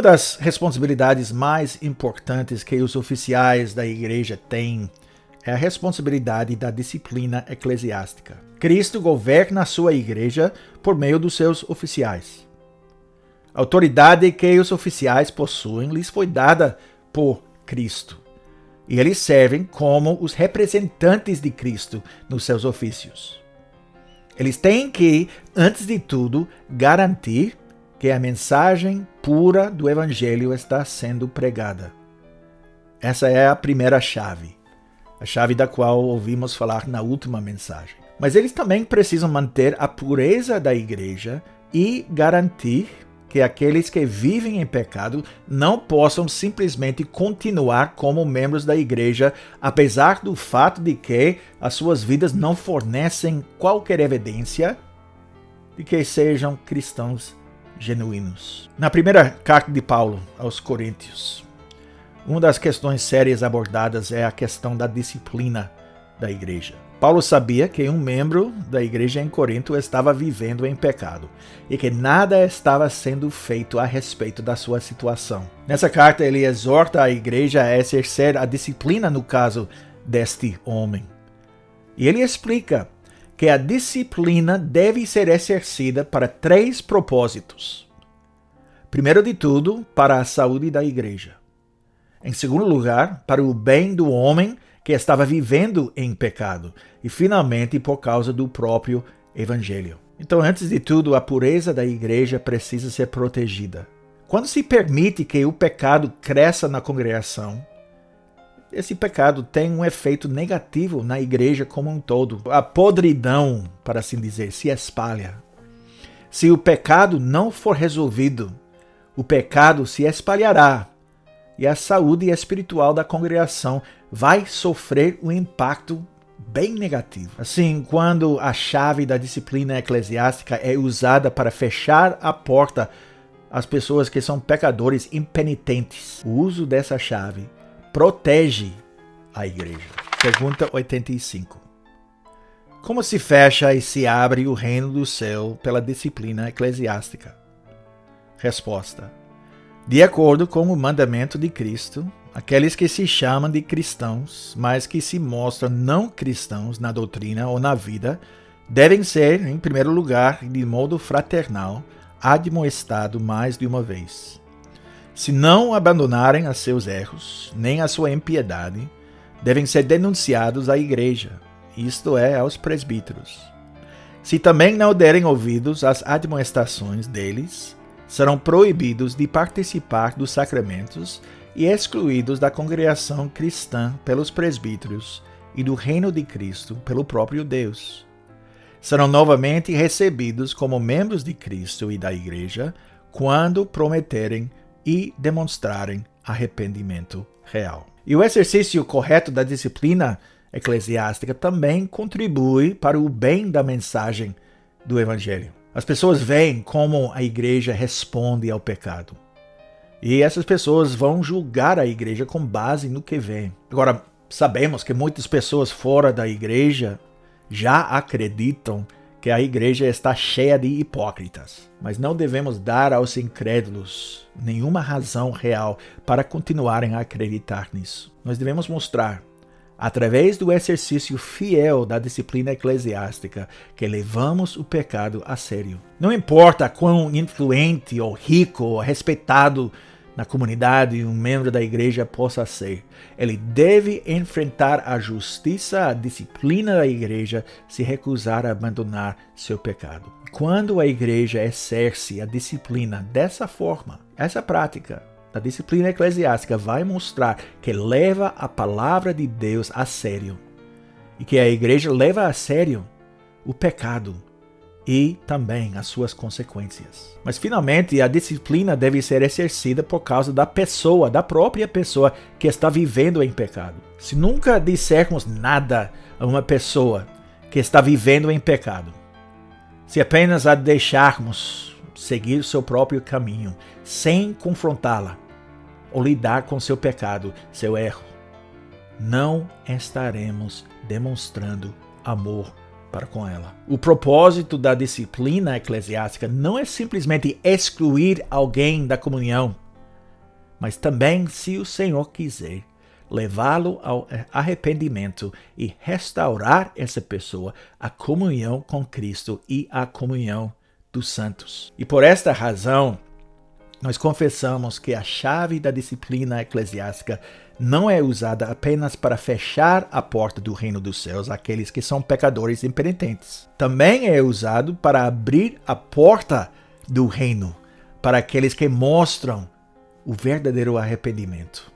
Uma das responsabilidades mais importantes que os oficiais da igreja têm é a responsabilidade da disciplina eclesiástica. Cristo governa a sua igreja por meio dos seus oficiais. A autoridade que os oficiais possuem lhes foi dada por Cristo. E eles servem como os representantes de Cristo nos seus ofícios. Eles têm que, antes de tudo, garantir que a mensagem pura do Evangelho está sendo pregada. Essa é a primeira chave, a chave da qual ouvimos falar na última mensagem. Mas eles também precisam manter a pureza da igreja e garantir que aqueles que vivem em pecado não possam simplesmente continuar como membros da igreja, apesar do fato de que as suas vidas não fornecem qualquer evidência de que sejam cristãos genuínos. Na primeira carta de Paulo aos Coríntios, uma das questões sérias abordadas é a questão da disciplina da igreja. Paulo sabia que um membro da igreja em Corinto estava vivendo em pecado e que nada estava sendo feito a respeito da sua situação. Nessa carta, ele exorta a igreja a exercer a disciplina no caso deste homem. E ele explica que a disciplina deve ser exercida para 3 propósitos. Primeiro de tudo, para a saúde da igreja. Em segundo lugar, para o bem do homem que estava vivendo em pecado. E finalmente, por causa do próprio Evangelho. Então, antes de tudo, a pureza da igreja precisa ser protegida. Quando se permite que o pecado cresça na congregação, esse pecado tem um efeito negativo na igreja como um todo. A podridão, para assim dizer, se espalha. Se o pecado não for resolvido, o pecado se espalhará e a saúde espiritual da congregação vai sofrer um impacto bem negativo. Assim, quando a chave da disciplina eclesiástica é usada para fechar a porta às pessoas que são pecadores impenitentes, o uso dessa chave protege a igreja. Pergunta 85. Como se fecha e se abre o reino do céu pela disciplina eclesiástica? Resposta. De acordo com o mandamento de Cristo, aqueles que se chamam de cristãos, mas que se mostram não cristãos na doutrina ou na vida, devem ser, em primeiro lugar, de modo fraternal, admoestados mais de uma vez. Se não abandonarem a seus erros, nem a sua impiedade, devem ser denunciados à igreja, isto é, aos presbíteros. Se também não derem ouvidos às admoestações deles, serão proibidos de participar dos sacramentos e excluídos da congregação cristã pelos presbíteros e do reino de Cristo pelo próprio Deus. Serão novamente recebidos como membros de Cristo e da igreja quando prometerem e demonstrarem arrependimento real. E o exercício correto da disciplina eclesiástica também contribui para o bem da mensagem do Evangelho. As pessoas veem como a igreja responde ao pecado. E essas pessoas vão julgar a igreja com base no que vêem. Agora, sabemos que muitas pessoas fora da igreja já acreditam que a igreja está cheia de hipócritas. Mas não devemos dar aos incrédulos nenhuma razão real para continuarem a acreditar nisso. Nós devemos mostrar, através do exercício fiel da disciplina eclesiástica, que levamos o pecado a sério. Não importa quão influente ou rico ou respeitado na comunidade um membro da igreja possa ser, ele deve enfrentar a justiça, a disciplina da igreja, se recusar a abandonar seu pecado. Quando a igreja exerce a disciplina dessa forma, essa prática da disciplina eclesiástica vai mostrar que leva a palavra de Deus a sério e que a igreja leva a sério o pecado e também as suas consequências. Mas finalmente a disciplina deve ser exercida por causa da pessoa, da própria pessoa que está vivendo em pecado. Se nunca dissermos nada a uma pessoa que está vivendo em pecado, se apenas a deixarmos seguir seu próprio caminho, sem confrontá-la ou lidar com seu pecado, seu erro, não estaremos demonstrando amor para com ela. O propósito da disciplina eclesiástica não é simplesmente excluir alguém da comunhão, mas também, se o Senhor quiser, levá-lo ao arrependimento e restaurar essa pessoa à comunhão com Cristo e à comunhão dos santos. E por esta razão, nós confessamos que a chave da disciplina eclesiástica não é usada apenas para fechar a porta do reino dos céus àqueles que são pecadores impenitentes. Também é usado para abrir a porta do reino para aqueles que mostram o verdadeiro arrependimento.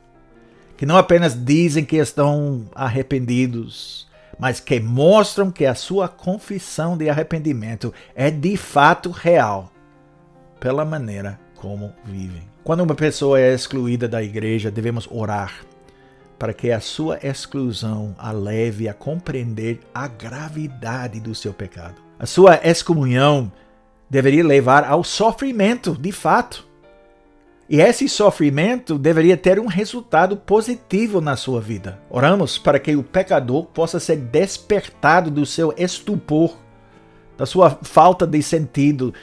Que não apenas dizem que estão arrependidos, mas que mostram que a sua confissão de arrependimento é de fato real, pela maneira como vivem. Quando uma pessoa é excluída da igreja, devemos orar para que a sua exclusão a leve a compreender a gravidade do seu pecado. A sua excomunhão deveria levar ao sofrimento, de fato. E esse sofrimento deveria ter um resultado positivo na sua vida. Oramos para que o pecador possa ser despertado do seu estupor, da sua falta de sentido,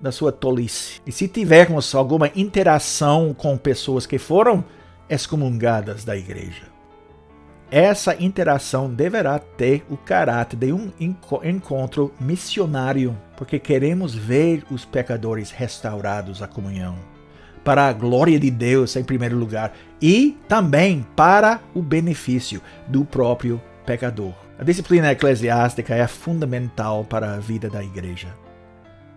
da sua tolice. E se tivermos alguma interação com pessoas que foram excomungadas da igreja, essa interação deverá ter o caráter de um encontro missionário, porque queremos ver os pecadores restaurados à comunhão, para a glória de Deus em primeiro lugar, e também para o benefício do próprio pecador. A disciplina eclesiástica é fundamental para a vida da igreja,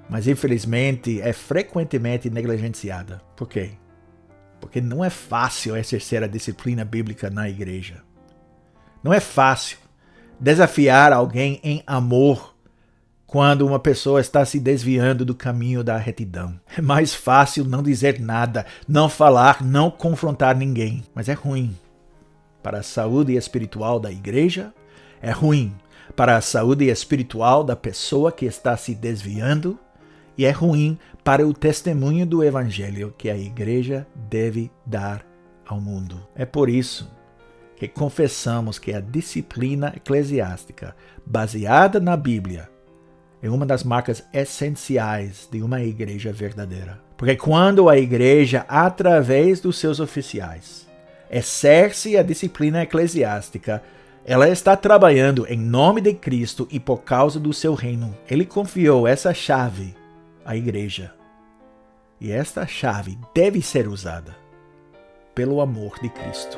mas infelizmente é frequentemente negligenciada. Por quê? Porque não é fácil exercer a disciplina bíblica na igreja. Não é fácil desafiar alguém em amor quando uma pessoa está se desviando do caminho da retidão. É mais fácil não dizer nada, não falar, não confrontar ninguém. Mas é ruim para a saúde espiritual da igreja, é ruim para a saúde espiritual da pessoa que está se desviando, e é ruim para o testemunho do evangelho que a igreja deve dar ao mundo. É por isso que confessamos que a disciplina eclesiástica, baseada na Bíblia, é uma das marcas essenciais de uma igreja verdadeira. Porque quando a igreja, através dos seus oficiais, exerce a disciplina eclesiástica, ela está trabalhando em nome de Cristo e por causa do seu reino. Ele confiou essa chave à igreja. E esta chave deve ser usada pelo amor de Cristo.